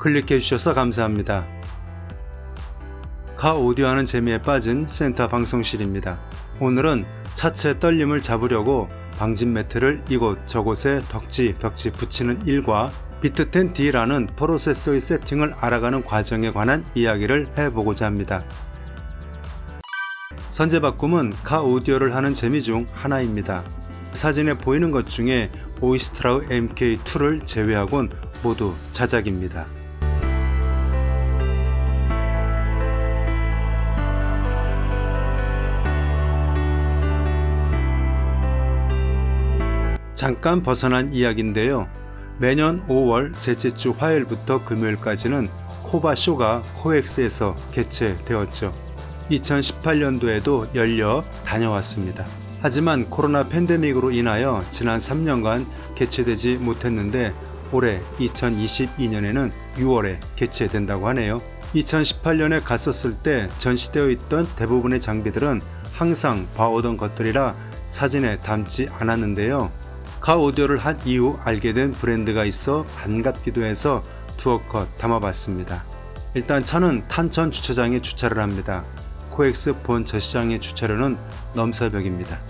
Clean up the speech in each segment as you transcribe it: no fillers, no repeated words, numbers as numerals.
클릭해 주셔서 감사합니다. 카 오디오 하는 재미에 빠진 센터 방송실입니다. 오늘은 차체 떨림을 잡으려고 방진 매트를 이곳 저곳에 덕지 붙이는 일과 비트10D라는 프로세서의 세팅을 알아가는 과정에 관한 이야기를 해보고자 합니다. 선제바꿈은 카 오디오를 하는 재미 중 하나입니다. 사진에 보이는 것 중에 오이스트라우 MK2를 제외하곤 모두 자작입니다. 잠깐 벗어난 이야기인데요. 매년 5월 셋째 주 화요일부터 금요일까지는 코바쇼가 코엑스에서 개최되었죠. 2018년도에도 열려 다녀왔습니다. 하지만 코로나 팬데믹으로 인하여 지난 3년간 개최되지 못했는데 올해 2022년에는 6월에 개최된다고 하네요. 2018년에 갔었을 때 전시되어 있던 대부분의 장비들은 항상 봐오던 것들이라 사진에 담지 않았는데요. 카 오디오를 한 이후 알게 된 브랜드가 있어 반갑기도 해서 두어 컷 담아봤습니다. 일단 차는 탄천 주차장에 주차를 합니다. 코엑스 본 전시장의 주차료는 넘사벽입니다.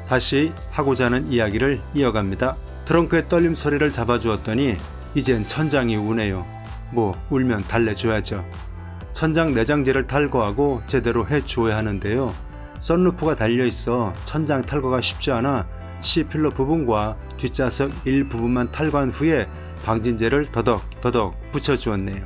다시 하고자 하는 이야기를 이어갑니다. 트렁크의 떨림 소리를 잡아주었더니 이젠 천장이 우네요. 뭐 울면 달래줘야죠. 천장 내장재를 탈거하고 제대로 해주어야 하는데요. 썬루프가 달려있어 천장 탈거가 쉽지 않아 C필러 부분과 뒷좌석 일부분만 탈거한 후에 방진제를 더덕 붙여주었네요.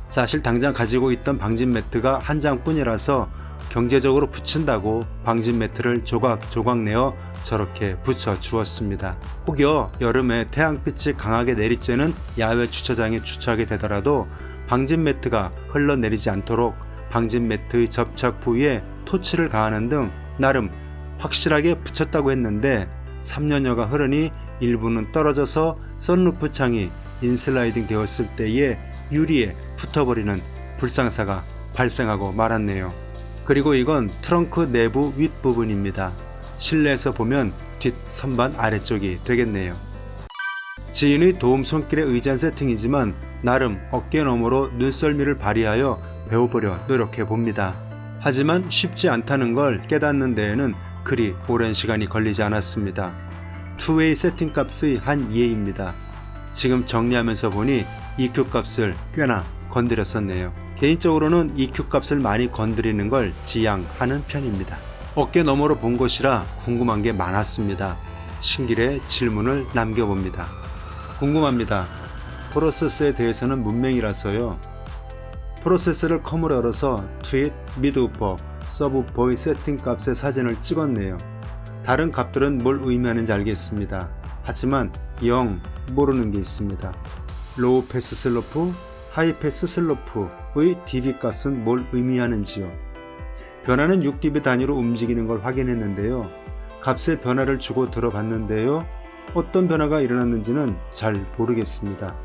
사실 당장 가지고 있던 방진 매트가 한 장뿐이라서 경제적으로 붙인다고 방진 매트를 조각 내어 저렇게 붙여주었습니다. 혹여 여름에 태양빛이 강하게 내리쬐는 야외 주차장에 주차하게 되더라도 방진 매트가 흘러내리지 않도록 방진 매트의 접착 부위에 토치를 가하는 등 나름 확실하게 붙였다고 했는데 3년여가 흐르니 일부는 떨어져서 썬루프 창이 인슬라이딩 되었을 때에 유리에 붙어버리는 불상사가 발생하고 말았네요. 그리고 이건 트렁크 내부 윗부분입니다. 실내에서 보면 뒷 선반 아래쪽이 되겠네요. 지인의 도움 손길에 의지한 세팅이지만 나름 어깨너머로 눈썰미를 발휘하여 배워보려 노력해봅니다. 하지만 쉽지 않다는 걸 깨닫는 데에는 그리 오랜 시간이 걸리지 않았습니다. 투웨이 세팅 값의 한 예입니다. 지금 정리하면서 보니 EQ 값을 꽤나 건드렸었네요. 개인적으로는 EQ 값을 많이 건드리는 걸 지양하는 편입니다. 어깨 너머로 본 것이라 궁금한 게 많았습니다. 신길에 질문을 남겨봅니다. 궁금합니다. 프로세서에 대해서는 문맹이라서요. 프로세서를 컴을 열어서 트윗, 미드우퍼, 서브우퍼의 세팅 값의 사진을 찍었네요. 다른 값들은 뭘 의미하는지 알겠습니다. 하지만 영 모르는 게 있습니다. 로우 패스 슬로프, 하이 패스 슬로프의 dB 값은 뭘 의미하는지요. 변화는 6dB 단위로 움직이는 걸 확인했는데요. 값의 변화를 주고 들어봤는데요. 어떤 변화가 일어났는지는 잘 모르겠습니다.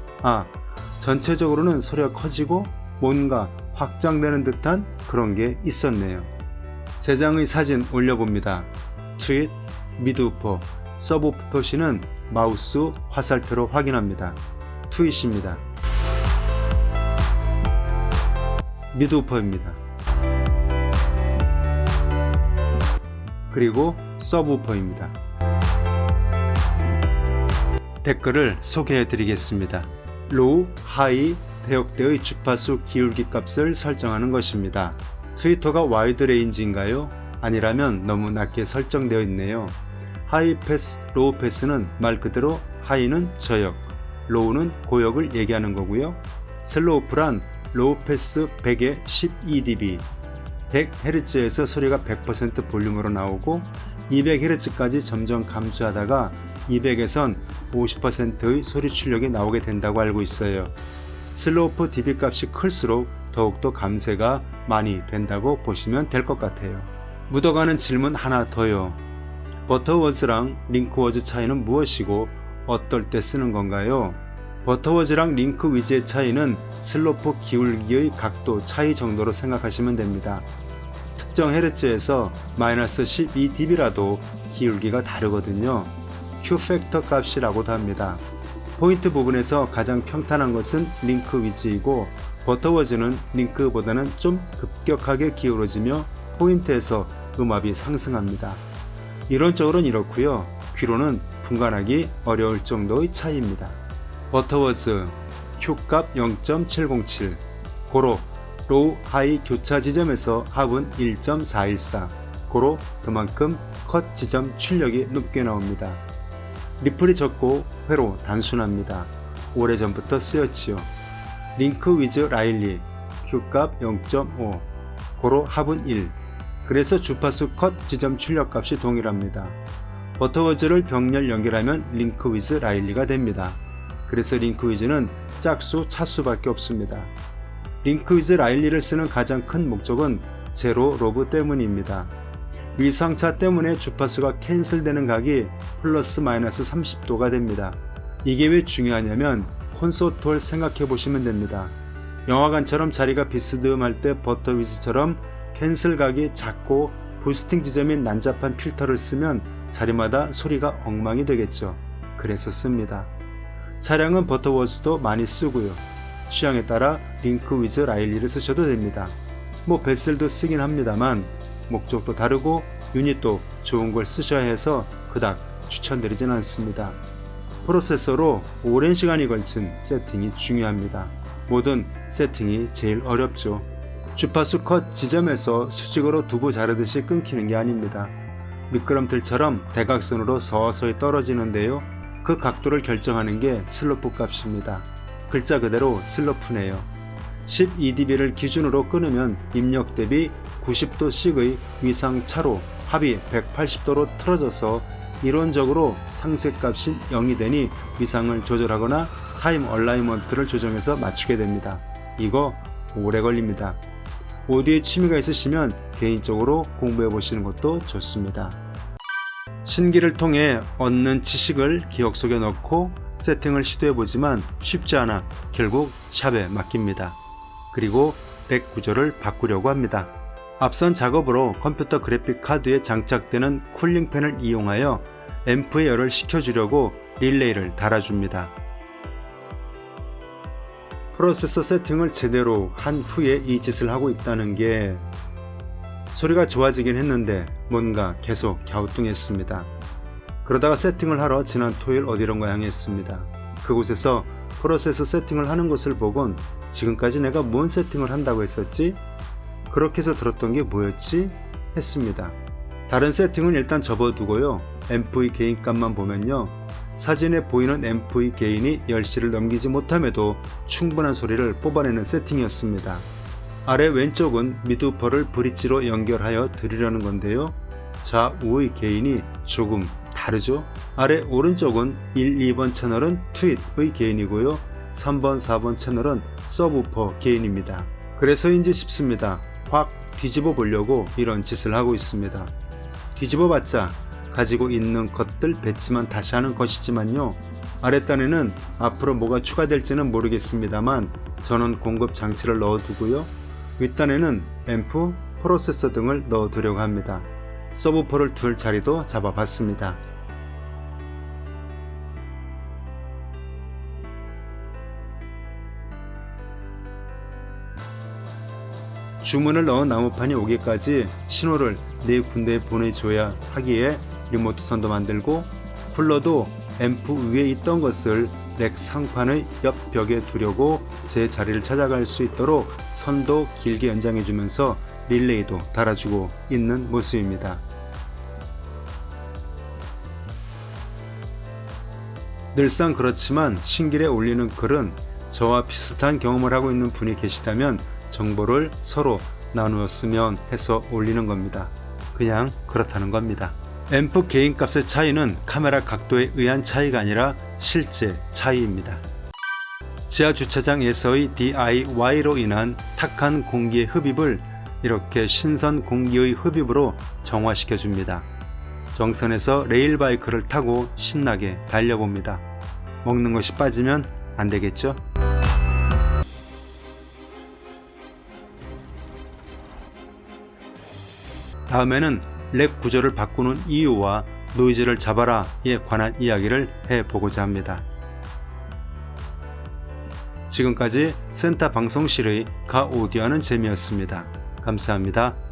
전체적으로는 소리가 커지고 뭔가 확장되는 듯한 그런 게 있었네요. 3장의 사진 올려봅니다. 트윗, 미드우퍼, 서브우퍼 표시는 마우스 화살표로 확인합니다. 트윗입니다. 미드우퍼입니다. 그리고 서브우퍼입니다. 댓글을 소개해 드리겠습니다. 로우, 하이, 대역대의 주파수 기울기 값을 설정하는 것입니다. 트위터가 와이드 레인지인가요? 아니라면 너무 낮게 설정되어 있네요. 하이 패스, 로우 패스는 말 그대로 하이는 저역, 로우는 고역을 얘기하는 거고요. 슬로우프란 로우 패스 100에 12dB, 100Hz에서 소리가 100% 볼륨으로 나오고 200Hz까지 점점 감소하다가 200에선 50%의 소리 출력이 나오게 된다고 알고 있어요. 슬로우프 dB 값이 클수록 더욱더 감쇄가 많이 된다고 보시면 될 것 같아요. 묻어가는 질문 하나 더요. 버터워즈랑 링크워즈 차이는 무엇이고 어떨 때 쓰는 건가요? 버터워즈랑 링크 위즈의 차이는 슬로프 기울기의 각도 차이 정도로 생각하시면 됩니다. 특정 헤르츠에서 마이너스 12dB라도 기울기가 다르거든요. Q 팩터 값이라고도 합니다. 포인트 부분에서 가장 평탄한 것은 링크 위즈이고 버터워즈는 링크보다는 좀 급격하게 기울어지며 포인트에서 음압이 상승합니다. 이론적으로는 이렇고요. 귀로는 분간하기 어려울 정도의 차이입니다. 버터워즈 Q값 0.707, 고로 로우 하이 교차 지점에서 합은 1.414, 고로 그만큼 컷 지점 출력이 높게 나옵니다. 리플이 적고 회로 단순합니다. 오래전부터 쓰였지요. 링크 위즈 라일리 Q값 0.5, 고로 합은 1, 그래서 주파수 컷 지점 출력값이 동일합니다. 버터워즈를 병렬 연결하면 링크 위즈 라일리가 됩니다. 그래서 링크 위즈는 짝수 차수밖에 없습니다. 링크 위즈 라일리를 쓰는 가장 큰 목적은 제로 로브 때문입니다. 위상차 때문에 주파수가 캔슬되는 각이 플러스 마이너스 30도가 됩니다. 이게 왜 중요하냐면 콘서트홀 생각해 보시면 됩니다. 영화관처럼 자리가 비스듬할 때 버터위즈처럼 캔슬 각이 작고 부스팅 지점이 난잡한 필터를 쓰면 자리마다 소리가 엉망이 되겠죠. 그래서 씁니다. 차량은 버터워즈도 많이 쓰고요. 취향에 따라 링크 위즈 라일리를 쓰셔도 됩니다. 뭐 베셀도 쓰긴 합니다만 목적도 다르고 유닛도 좋은 걸 쓰셔야 해서 그닥 추천드리진 않습니다. 프로세서로 오랜 시간이 걸친 세팅이 중요합니다. 모든 세팅이 제일 어렵죠. 주파수 컷 지점에서 수직으로 두부 자르듯이 끊기는 게 아닙니다. 미끄럼틀처럼 대각선으로 서서히 떨어지는데요. 그 각도를 결정하는 게 슬로프 값입니다. 글자 그대로 슬로프네요. 12dB를 기준으로 끊으면 입력 대비 90도씩의 위상 차로 합이 180도로 틀어져서 이론적으로 상쇄값인 0이 되니 위상을 조절하거나 타임 얼라이먼트를 조정해서 맞추게 됩니다. 이거 오래 걸립니다. 오디오에 취미가 있으시면 개인적으로 공부해 보시는 것도 좋습니다. 신기를 통해 얻는 지식을 기억 속에 넣고 세팅을 시도해 보지만 쉽지 않아 결국 샵에 맡깁니다. 그리고 렉 구조를 바꾸려고 합니다. 앞선 작업으로 컴퓨터 그래픽 카드에 장착되는 쿨링팬을 이용하여 앰프의 열을 식혀주려고 릴레이를 달아줍니다. 프로세서 세팅을 제대로 한 후에 이 짓을 하고 있다는 게 소리가 좋아지긴 했는데 뭔가 계속 갸우뚱했습니다. 그러다가 세팅을 하러 지난 토요일 어디론가 향했습니다. 그곳에서 프로세서 세팅을 하는 것을 보곤 지금까지 내가 뭔 세팅을 한다고 했었지? 그렇게 해서 들었던 게 뭐였지? 했습니다. 다른 세팅은 일단 접어두고요. 앰프의 게인값만 보면요. 사진에 보이는 앰프의 게인이 10C를 넘기지 못함에도 충분한 소리를 뽑아내는 세팅이었습니다. 아래 왼쪽은 미드우퍼를 브릿지로 연결하여 들으려는 건데요. 좌우의 게인이 조금 다르죠? 아래 오른쪽은 1, 2번 채널은 트윗의 게인이고요. 3번, 4번 채널은 서브우퍼 게인입니다. 그래서인지 싶습니다. 확 뒤집어 보려고 이런 짓을 하고 있습니다. 뒤집어 봤자 가지고 있는 것들 배치만 다시 하는 것이지만요. 아랫단에는 앞으로 뭐가 추가될지는 모르겠습니다만 저는 공급 장치를 넣어두고요. 윗단에는 앰프, 프로세서 등을 넣어두려고 합니다. 서브우퍼를 둘 자리도 잡아봤습니다. 주문을 넣은 나무판이 오기까지 신호를 4군데에 보내줘야 하기에 리모트 선도 만들고 쿨러도 앰프 위에 있던 것을 넥 상판의 옆 벽에 두려고 제 자리를 찾아갈 수 있도록 선도 길게 연장해주면서 릴레이도 달아주고 있는 모습입니다. 늘상 그렇지만 신길에 올리는 글은 저와 비슷한 경험을 하고 있는 분이 계시다면 정보를 서로 나누었으면 해서 올리는 겁니다. 그냥 그렇다는 겁니다. 앰프 게인값의 차이는 카메라 각도에 의한 차이가 아니라 실제 차이입니다. 지하주차장에서의 DIY로 인한 탁한 공기의 흡입을 이렇게 신선 공기의 흡입으로 정화시켜줍니다. 정선에서 레일바이크를 타고 신나게 달려봅니다. 먹는 것이 빠지면 안 되겠죠? 다음에는 렉 구조를 바꾸는 이유와 노이즈를 잡아라에 관한 이야기를 해보고자 합니다. 지금까지 센터 방송실의 가오기하는 재미였습니다. 감사합니다.